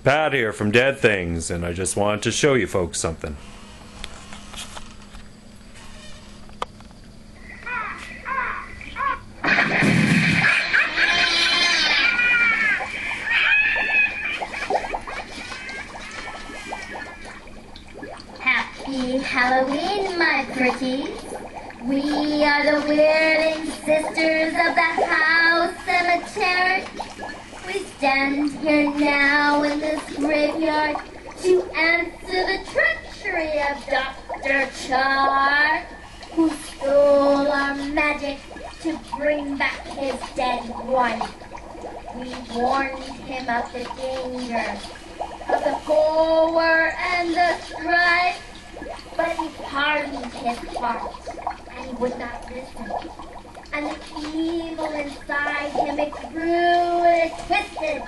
Pat here from Dead Things, and I just wanted to show you folks something. Happy Halloween, my pretties. We are the Weirding Sisters of the House Cemetery. We stand here now in this graveyard to answer the treachery of Dr. Char, who stole our magic to bring back his dead wife. We warned him of the danger, of the horror and the strife, but he hardened his heart, and he would not listen. And the evil inside him, it grew and it twisted,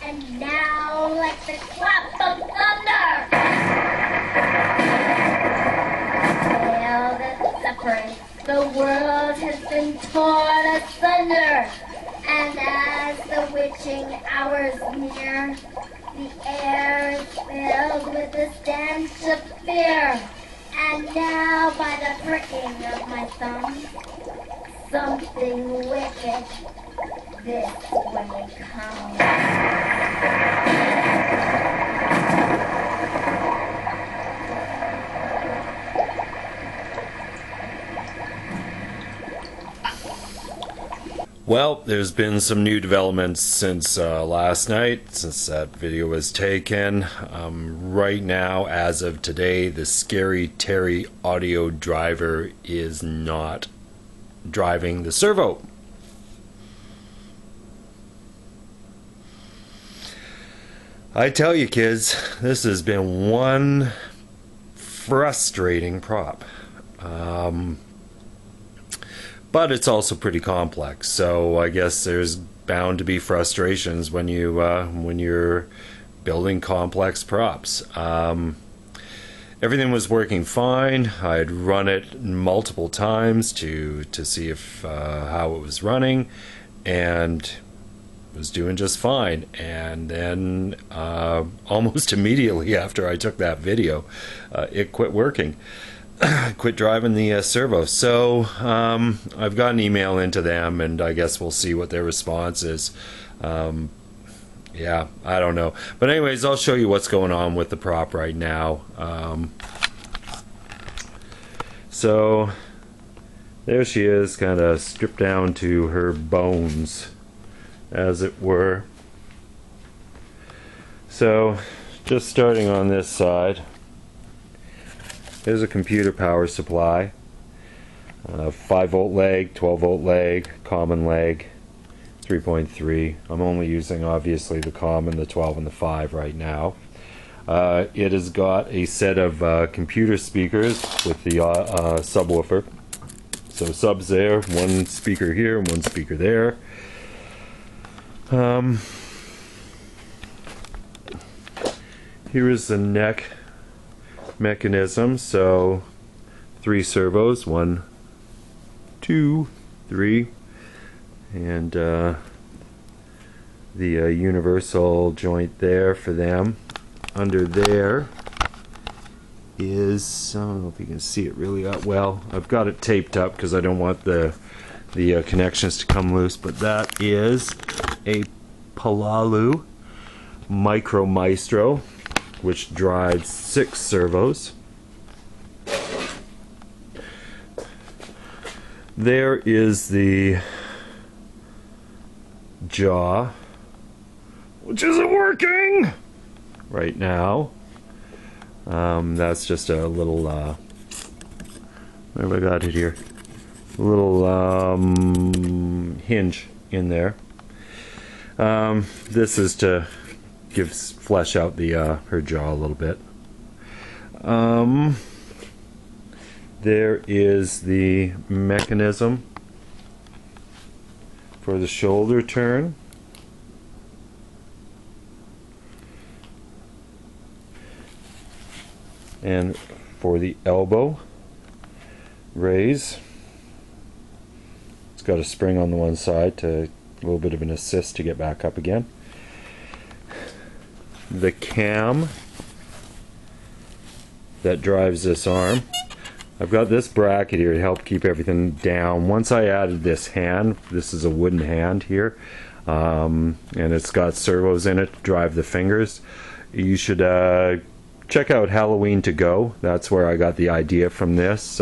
and now, like the clap of thunder, the veil that separates the world has been torn asunder, and as the witching hours near, the air is filled with the stench of fear, and now by the pricking of my thumb, something wicked this way comes. Well, there's been some new developments since last night, since that video was taken. Right now, as of today, the Scary Terry audio driver is not driving the servo. I tell you, kids, this has been one frustrating prop. But it's also pretty complex, so I guess there's bound to be frustrations when you're building complex props. Everything was working fine. I had run it multiple times to see if how it was running, and it was doing just fine. And then almost immediately after I took that video, it quit working. Quit driving the servo. So I've got an email into them, and I guess we'll see what their response is. Yeah, I don't know. But anyways, I'll show you what's going on with the prop right now. So there she is, kind of stripped down to her bones, as it were. So just starting on this side, there's a computer power supply, 5-volt leg, 12-volt leg, common leg, 3.3. I'm only using obviously the common, the 12 and the 5 right now. It has got a set of computer speakers with the subwoofer. So subs there, one speaker here, one speaker there. Here is the neck mechanism. So 3 servos, 1, 2, 3, and the universal joint there for them. Under there is, I don't know if you can see it really well. I've got it taped up because I don't want the connections to come loose, but that is a Palalu Micro Maestro, which drives 6 servos. There is the jaw, which isn't working right now. That's just a little where have I got it here? A little hinge in there. This is to flesh out the her jaw a little bit. There is the mechanism for the shoulder turn. And for the elbow raise. It's got a spring on the one side to a little bit of an assist to get back up again. the cam that drives this arm. I've got this bracket here to help keep everything down. Once I added this hand, this is a wooden hand here, and it's got servos in it to drive the fingers. You should check out Halloween to Go. That's where I got the idea from this.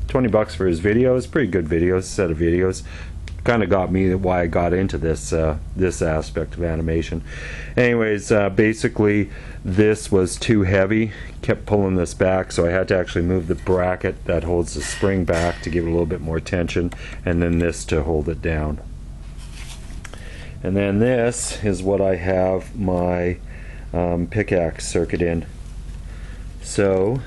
20 bucks for his videos. Pretty good videos, set of videos. Kind of got me why I got into this this aspect of animation. Anyways, basically this was too heavy. Kept pulling this back, so I had to actually move the bracket that holds the spring back to give it a little bit more tension, and then this to hold it down. And then this is what I have my pickaxe circuit in. So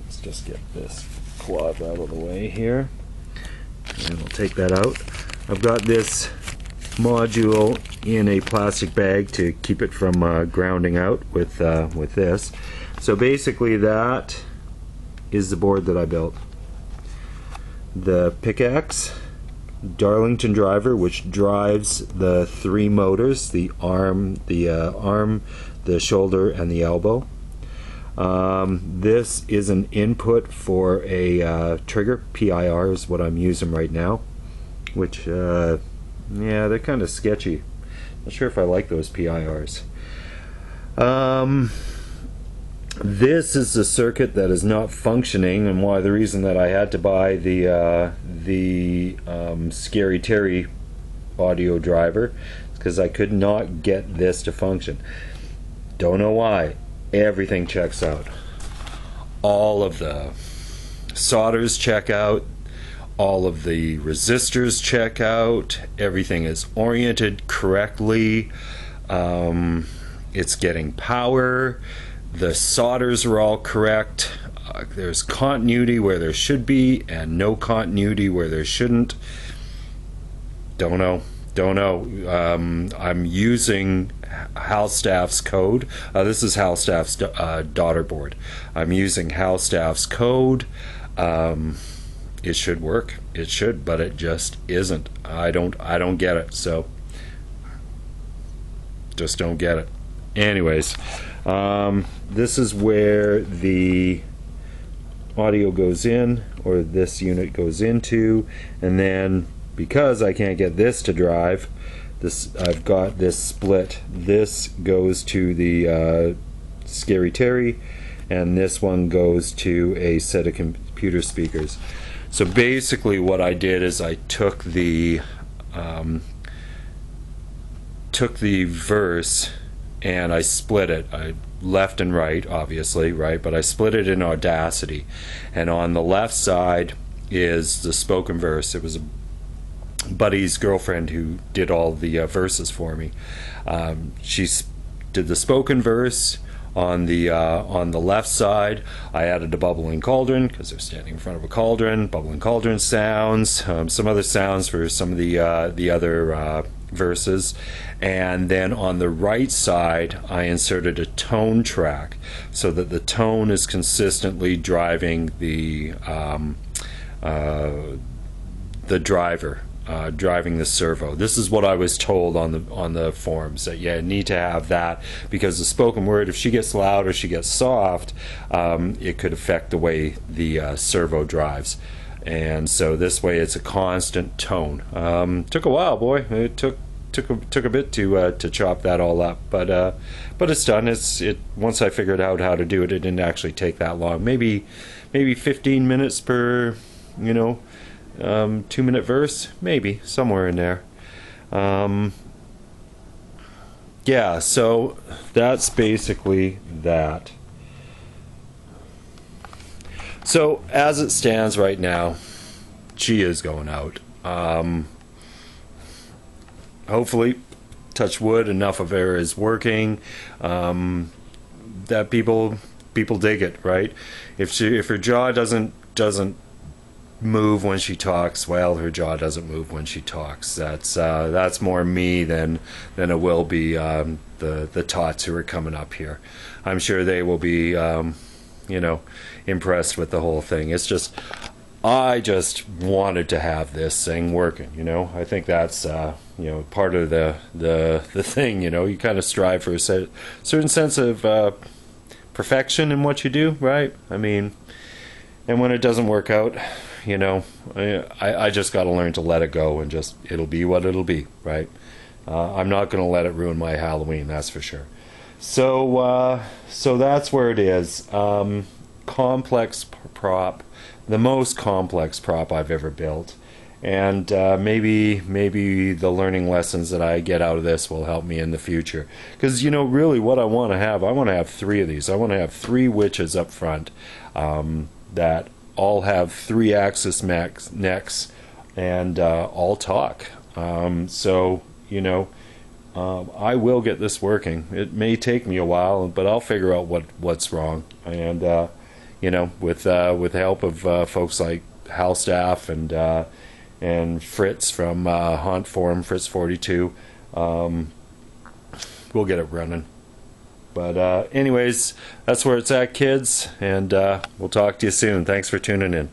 let's just get this cloth out of the way here, and we'll take that out. I've got this module in a plastic bag to keep it from grounding out with this. So basically that is the board that I built. The pickaxe, Darlington driver, which drives the 3 motors, the arm, the shoulder, and the elbow. This is an input for a trigger. PIR is what I'm using right now, which yeah, they're kind of sketchy. Not sure if I like those PIRs. This is the circuit that is not functioning, and why the reason that I had to buy the Scary Terry audio driver is because I could not get this to function. Don't know why. Everything checks out. All of the solders check out. All of the resistors check out. Everything is oriented correctly. It's getting power. The solders are all correct. There's continuity where there should be and no continuity where there shouldn't. Don't know. I'm using Halstaff's code. This is Halstaff's daughter board. I'm using Halstaff's code. It should work. It should, but it just isn't. I don't get it. So just don't get it. Anyways, this is where the audio goes in, or this unit goes into, and then because I can't get this to drive, I've got this split. This goes to the Scary Terry, and this one goes to a set of computer speakers. So basically what I did is I took the verse and I split it. I left and right, obviously, right? But I split it in Audacity, and on the left side is the spoken verse. It was a buddy's girlfriend who did all the verses for me. She did the spoken verse. On the left side, I added a bubbling cauldron because they're standing in front of a cauldron. Bubbling cauldron sounds, some other sounds for some of the other verses, and then on the right side, I inserted a tone track so that the tone is consistently driving the driver. Driving the servo. This is what I was told on the forums, that you need to have that because the spoken word, if she gets loud or she gets soft, it could affect the way the servo drives. And so this way it's a constant tone. Took a while, boy. It took a bit to chop that all up, but it's done. Once I figured out how to do it, it didn't actually take that long. Maybe 15 minutes per 2-minute verse, maybe somewhere in there. Yeah, so that's basically that. So as it stands right now, she is going out. Hopefully, touch wood, enough of her is working that people dig it, right? If her jaw doesn't move when she talks, well, her jaw doesn't move when she talks. That's more me than it will be the tots who are coming up here. I'm sure they will be impressed with the whole thing. It's just I just wanted to have this thing working. I think that's you know, part of the thing. You know, you kind of strive for a certain sense of perfection in what you do, right? I mean, and when it doesn't work out, you know, I just got to learn to let it go and just, it'll be what it'll be, right? I'm not going to let it ruin my Halloween, that's for sure. So that's where it is. Complex prop, the most complex prop I've ever built, and maybe the learning lessons that I get out of this will help me in the future. Because, you know, really what I want to have 3 of these. I want to have 3 witches up front that all have 3-axis necks and all talk. So, you know, I will get this working. It may take me a while, but I'll figure out what's wrong. And you know, with the help of folks like Hal Staff and Fritz from Haunt Forum, Fritz 42, we'll get it running. But anyways, that's where it's at, kids, and we'll talk to you soon. Thanks for tuning in.